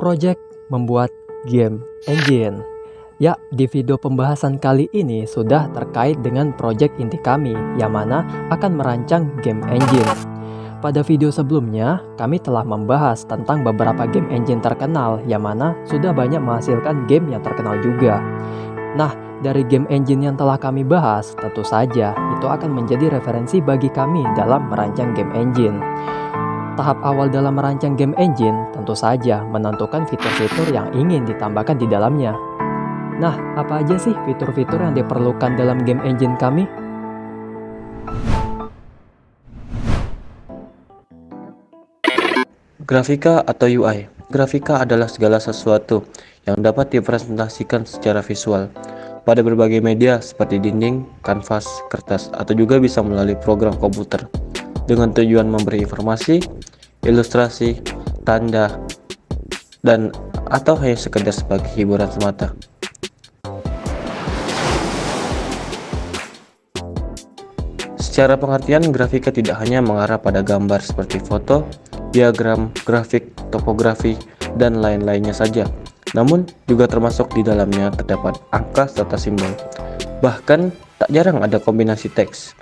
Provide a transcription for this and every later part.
Project membuat game engine. Ya, di video pembahasan kali ini sudah terkait dengan project inti kami yang mana akan merancang game engine. Pada video sebelumnya, kami telah membahas tentang beberapa game engine terkenal yang mana sudah banyak menghasilkan game yang terkenal juga. Nah, dari game engine yang telah kami bahas, tentu saja itu akan menjadi referensi bagi kami dalam merancang game engine. Tahap awal dalam merancang game engine tentu saja menentukan fitur-fitur yang ingin ditambahkan di dalamnya. Nah, apa aja sih fitur-fitur yang diperlukan dalam game engine kami? Grafika atau UI. Grafika adalah segala sesuatu yang dapat dipresentasikan secara visual pada berbagai media seperti dinding, kanvas, kertas, atau juga bisa melalui program komputer dengan tujuan memberi informasi, ilustrasi, tanda, dan atau hanya sekedar sebagai hiburan semata. Secara pengertian, grafika tidak hanya mengarah pada gambar seperti foto, diagram, grafik, topografi, dan lain-lainnya saja. Namun, juga termasuk di dalamnya terdapat angka serta simbol. Bahkan, tak jarang ada kombinasi teks,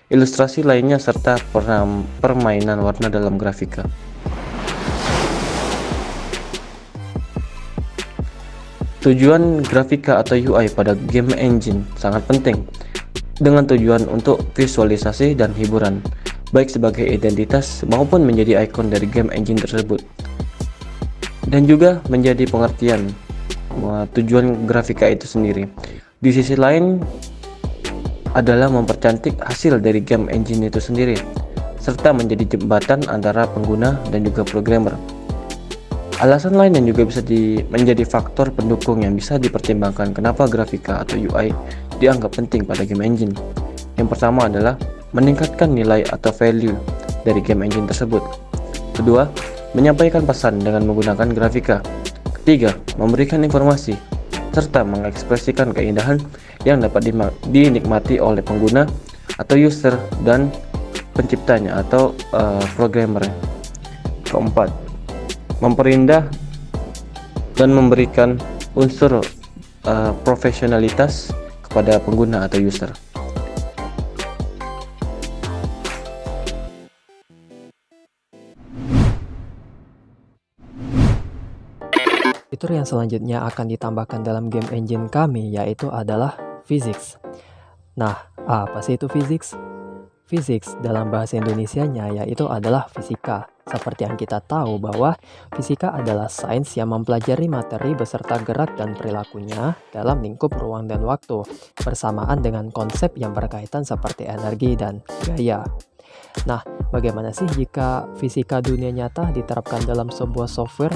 ilustrasi lainnya, serta permainan warna dalam grafika. Tujuan grafika atau UI pada game engine sangat penting, dengan tujuan untuk visualisasi dan hiburan, baik sebagai identitas maupun menjadi ikon dari game engine tersebut. Dan juga menjadi pengertian tujuan grafika itu sendiri. Di sisi lain adalah mempercantik hasil dari game engine itu sendiri, serta menjadi jembatan antara pengguna dan juga programmer. Alasan lain yang juga bisa menjadi faktor pendukung yang bisa dipertimbangkan kenapa grafika atau UI dianggap penting pada game engine. Yang pertama adalah meningkatkan nilai atau value dari game engine tersebut. Kedua, menyampaikan pesan dengan menggunakan grafika. Ketiga, memberikan informasi serta mengekspresikan keindahan yang dapat dinikmati oleh pengguna atau user dan penciptanya atau programmer. Keempat, memperindah dan memberikan unsur profesionalitas kepada pengguna atau user. Fitur yang selanjutnya akan ditambahkan dalam game engine kami yaitu adalah physics. Nah, apa sih itu physics? Physics dalam bahasa Indonesianya yaitu adalah fisika. Seperti yang kita tahu bahwa fisika adalah sains yang mempelajari materi beserta gerak dan perilakunya dalam lingkup ruang dan waktu, bersamaan dengan konsep yang berkaitan seperti energi dan gaya. Nah, bagaimana sih jika fisika dunia nyata diterapkan dalam sebuah software?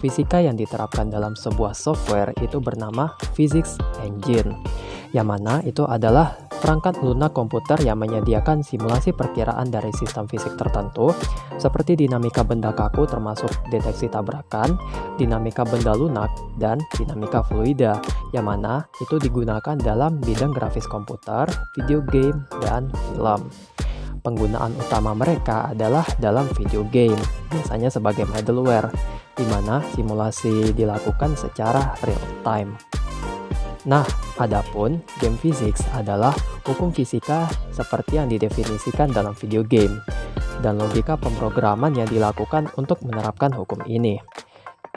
Fisika yang diterapkan dalam sebuah software itu bernama physics engine, yang mana itu adalah perangkat lunak komputer yang menyediakan simulasi perkiraan dari sistem fisik tertentu seperti dinamika benda kaku termasuk deteksi tabrakan, dinamika benda lunak, dan dinamika fluida, yang mana itu digunakan dalam bidang grafis komputer, video game, dan film. Penggunaan utama mereka adalah dalam video game, biasanya sebagai middleware, di mana simulasi dilakukan secara real time. Nah, adapun game physics adalah hukum fisika seperti yang didefinisikan dalam video game, dan logika pemrograman yang dilakukan untuk menerapkan hukum ini.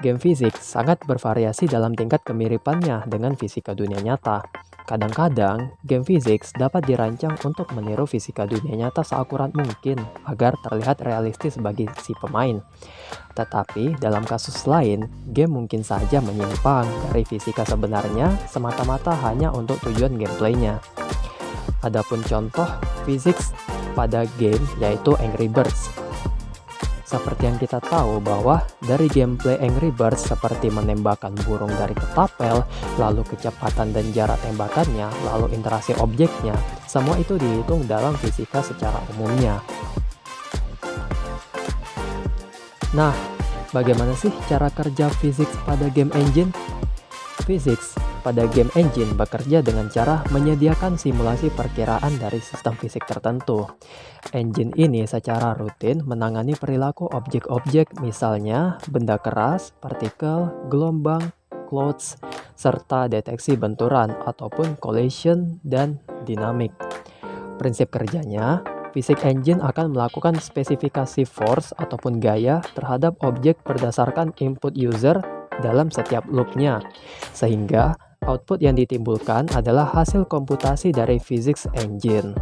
Game physics sangat bervariasi dalam tingkat kemiripannya dengan fisika dunia nyata. Kadang-kadang, game physics dapat dirancang untuk meniru fisika dunia nyata seakurat mungkin agar terlihat realistis bagi si pemain. Tetapi, dalam kasus lain, game mungkin saja menyimpang dari fisika sebenarnya semata-mata hanya untuk tujuan gameplaynya. Adapun contoh physics pada game yaitu Angry Birds. Seperti yang kita tahu bahwa dari gameplay Angry Birds seperti menembakkan burung dari ketapel, lalu kecepatan dan jarak tembakannya, lalu interaksi objeknya, semua itu dihitung dalam fisika secara umumnya. Nah, bagaimana sih cara kerja physics pada game engine? Physics pada game engine bekerja dengan cara menyediakan simulasi perkiraan dari sistem fisik tertentu. Engine ini secara rutin menangani perilaku objek-objek, misalnya benda keras, partikel, gelombang, clouds, serta deteksi benturan ataupun collision dan dinamik. Prinsip kerjanya, Physics Engine akan melakukan spesifikasi force ataupun gaya terhadap objek berdasarkan input user dalam setiap loopnya, sehingga output yang ditimbulkan adalah hasil komputasi dari Physics Engine.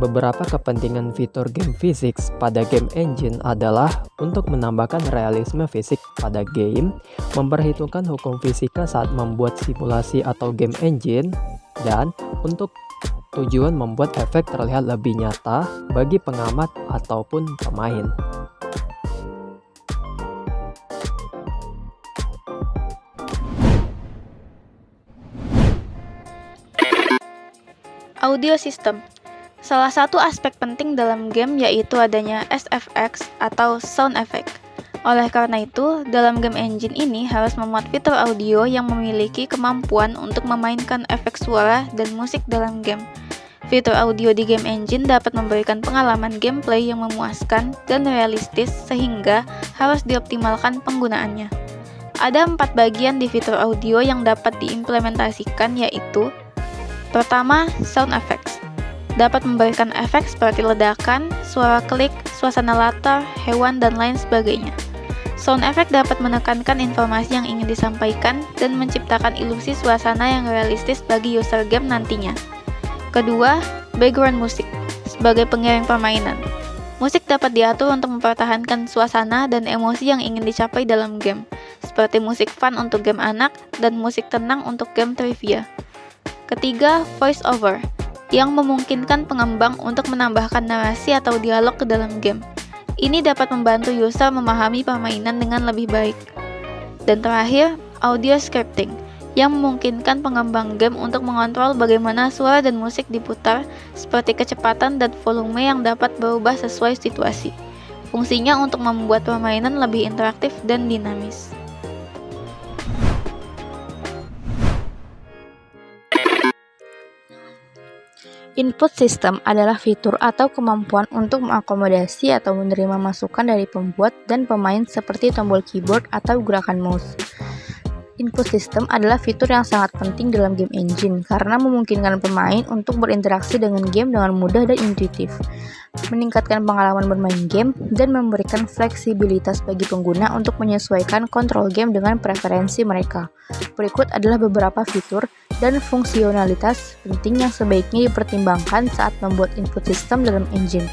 Beberapa kepentingan fitur game physics pada game engine adalah untuk menambahkan realisme fisik pada game, memperhitungkan hukum fisika saat membuat simulasi atau game engine, dan untuk tujuan membuat efek terlihat lebih nyata bagi pengamat ataupun pemain. Audio system. Salah satu aspek penting dalam game yaitu adanya SFX atau sound effect. Oleh karena itu, dalam game engine ini harus memuat fitur audio yang memiliki kemampuan untuk memainkan efek suara dan musik dalam game. Fitur audio di game engine dapat memberikan pengalaman gameplay yang memuaskan dan realistis sehingga harus dioptimalkan penggunaannya. Ada 4 bagian di fitur audio yang dapat diimplementasikan yaitu: pertama, sound effects. Dapat memberikan efek seperti ledakan, suara klik, suasana latar, hewan, dan lain sebagainya. Sound effect dapat menekankan informasi yang ingin disampaikan dan menciptakan ilusi suasana yang realistis bagi user game nantinya. Kedua, background music sebagai pengiring permainan. Musik dapat diatur untuk mempertahankan suasana dan emosi yang ingin dicapai dalam game, seperti musik fun untuk game anak dan musik tenang untuk game trivia. Ketiga, voice over yang memungkinkan pengembang untuk menambahkan narasi atau dialog ke dalam game. Ini dapat membantu user memahami permainan dengan lebih baik. Dan terakhir, audio scripting yang memungkinkan pengembang game untuk mengontrol bagaimana suara dan musik diputar, seperti kecepatan dan volume yang dapat berubah sesuai situasi. Fungsinya untuk membuat permainan lebih interaktif dan dinamis. Input system adalah fitur atau kemampuan untuk mengakomodasi atau menerima masukan dari pembuat dan pemain seperti tombol keyboard atau gerakan mouse. Input system adalah fitur yang sangat penting dalam game engine karena memungkinkan pemain untuk berinteraksi dengan game dengan mudah dan intuitif, meningkatkan pengalaman bermain game, dan memberikan fleksibilitas bagi pengguna untuk menyesuaikan kontrol game dengan preferensi mereka. Berikut adalah beberapa fitur dan fungsionalitas penting yang sebaiknya dipertimbangkan saat membuat input system dalam engine.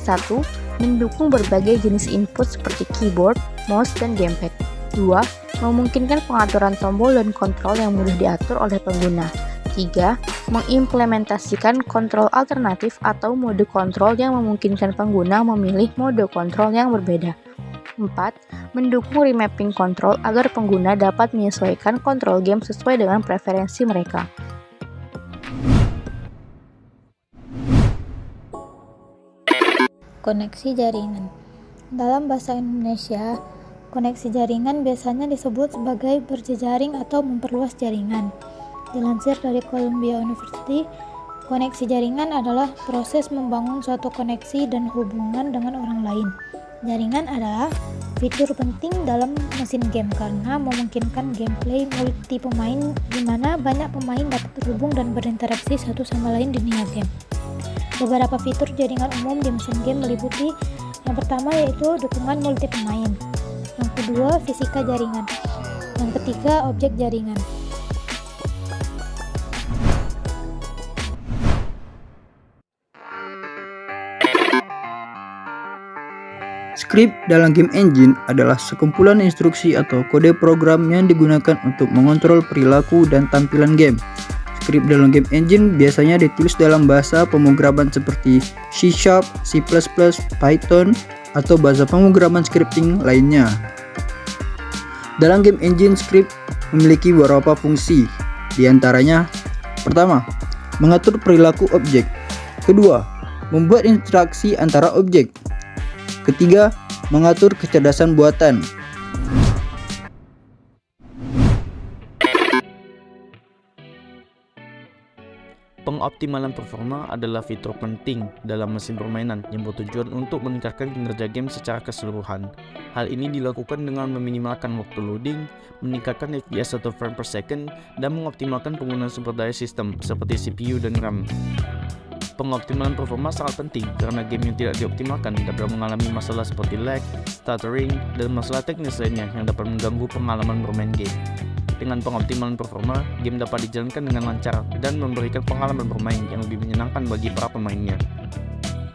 1. Mendukung berbagai jenis input seperti keyboard, mouse, dan gamepad. 2. Memungkinkan pengaturan tombol dan kontrol yang mudah diatur oleh pengguna. 3. Mengimplementasikan kontrol alternatif atau mode kontrol yang memungkinkan pengguna memilih mode kontrol yang berbeda. 4. Mendukung remapping kontrol agar pengguna dapat menyesuaikan kontrol game sesuai dengan preferensi mereka. Koneksi jaringan. Dalam bahasa Indonesia, koneksi jaringan biasanya disebut sebagai berjejaring atau memperluas jaringan. Dilansir dari Columbia University, koneksi jaringan adalah proses membangun suatu koneksi dan hubungan dengan orang lain. Jaringan adalah fitur penting dalam mesin game karena memungkinkan gameplay multi pemain di mana banyak pemain dapat terhubung dan berinteraksi satu sama lain di dunia game. Beberapa fitur jaringan umum di mesin game meliputi: yang pertama yaitu dukungan multi pemain, yang kedua fisika jaringan, yang ketiga objek jaringan. Script dalam game engine adalah sekumpulan instruksi atau kode program yang digunakan untuk mengontrol perilaku dan tampilan game. Script dalam game engine biasanya ditulis dalam bahasa pemrograman seperti C#, C++, Python, atau bahasa pemrograman scripting lainnya. Dalam game engine, script memiliki beberapa fungsi. Di antaranya, pertama, mengatur perilaku objek. Kedua, membuat interaksi antara objek. Ketiga, mengatur kecerdasan buatan. Pengoptimalan performa adalah fitur penting dalam mesin permainan yang bertujuan untuk meningkatkan kinerja game secara keseluruhan. Hal ini dilakukan dengan meminimalkan waktu loading, meningkatkan FPS atau frame per second, dan mengoptimalkan penggunaan sumber daya sistem seperti CPU dan RAM. Pengoptimalan performa sangat penting karena game yang tidak dioptimalkan dapat mengalami masalah seperti lag, stuttering, dan masalah teknis lainnya yang dapat mengganggu pengalaman bermain game. Dengan pengoptimalan performa, game dapat dijalankan dengan lancar dan memberikan pengalaman bermain yang lebih menyenangkan bagi para pemainnya.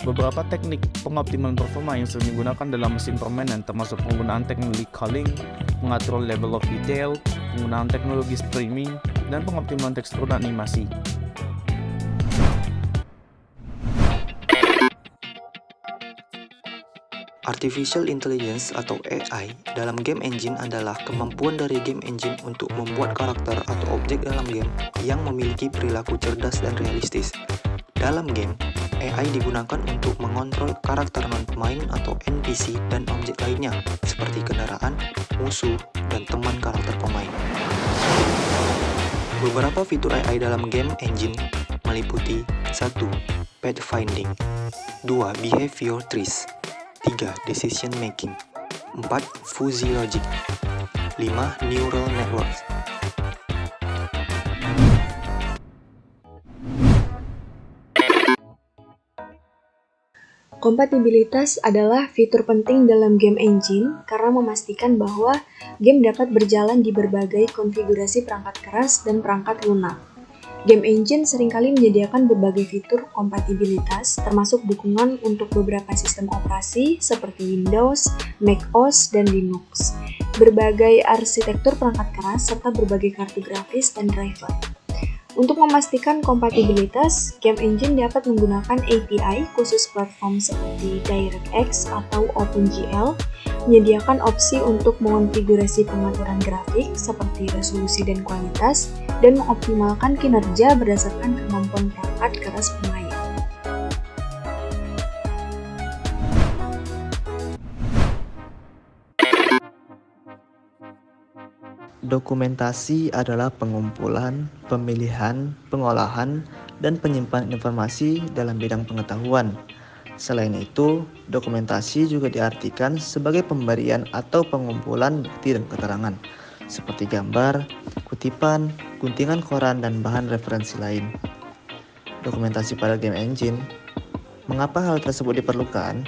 Beberapa teknik pengoptimalan performa yang sering digunakan dalam mesin permainan termasuk penggunaan teknologi culling, pengaturan level of detail, penggunaan teknologi streaming, dan pengoptimalan tekstur dan animasi. Artificial Intelligence atau AI dalam game engine adalah kemampuan dari game engine untuk membuat karakter atau objek dalam game yang memiliki perilaku cerdas dan realistis. Dalam game, AI digunakan untuk mengontrol karakter non-pemain atau NPC dan objek lainnya seperti kendaraan, musuh, dan teman karakter pemain. Beberapa fitur AI dalam game engine meliputi 1. Pathfinding 2. Behavior trees 3. Decision making 4. Fuzzy logic 5. Neural networks. Kompatibilitas adalah fitur penting dalam game engine karena memastikan bahwa game dapat berjalan di berbagai konfigurasi perangkat keras dan perangkat lunak. Game engine seringkali menyediakan berbagai fitur kompatibilitas, termasuk dukungan untuk beberapa sistem operasi seperti Windows, macOS, dan Linux, berbagai arsitektur perangkat keras, serta berbagai kartu grafis dan driver. Untuk memastikan kompatibilitas, game engine dapat menggunakan API khusus platform seperti DirectX atau OpenGL, menyediakan opsi untuk mengonfigurasi pengaturan grafik seperti resolusi dan kualitas, dan mengoptimalkan kinerja berdasarkan kemampuan perangkat keras pemain. Dokumentasi adalah pengumpulan, pemilihan, pengolahan, dan penyimpanan informasi dalam bidang pengetahuan. Selain itu, dokumentasi juga diartikan sebagai pemberian atau pengumpulan bukti dan keterangan, seperti gambar, kutipan, guntingan koran, dan bahan referensi lain. Dokumentasi pada game engine. Mengapa hal tersebut diperlukan?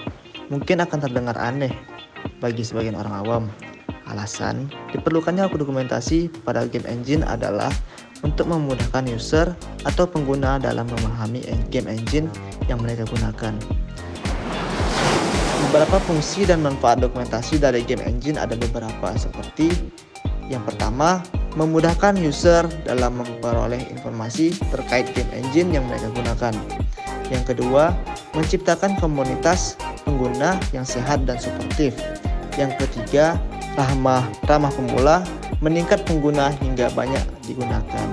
Mungkin akan terdengar aneh bagi sebagian orang awam. Alasan diperlukannya dokumentasi pada game engine adalah untuk memudahkan user atau pengguna dalam memahami game engine yang mereka gunakan. Beberapa fungsi dan manfaat dokumentasi dari game engine ada beberapa, seperti yang pertama, memudahkan user dalam memperoleh informasi terkait game engine yang mereka gunakan. Yang kedua, menciptakan komunitas pengguna yang sehat dan suportif. Yang ketiga, ramah pemula, meningkat pengguna hingga banyak digunakan.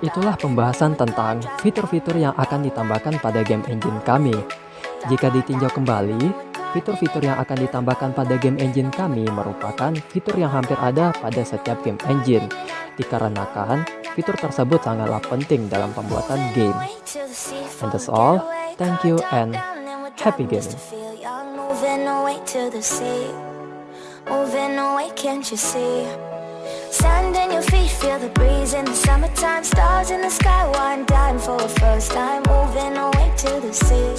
Itulah pembahasan tentang fitur-fitur yang akan ditambahkan pada game engine kami. Jika ditinjau kembali, fitur-fitur yang akan ditambahkan pada game engine kami merupakan fitur yang hampir ada pada setiap game engine, dikarenakan fitur tersebut sangatlah penting dalam pembuatan game. And that's all. Thank you and happy gaming. Sand in your feet, feel the breeze in the summertime. Stars in the sky, one dime for a first time. Moving away to the sea.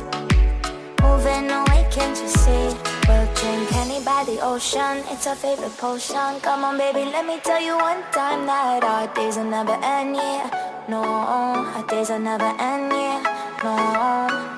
Moving away, can't you see? We'll drink honey by the ocean. It's our favorite potion. Come on, baby, let me tell you one time that our days will never end, yeah. No, our days will never end, yeah. No.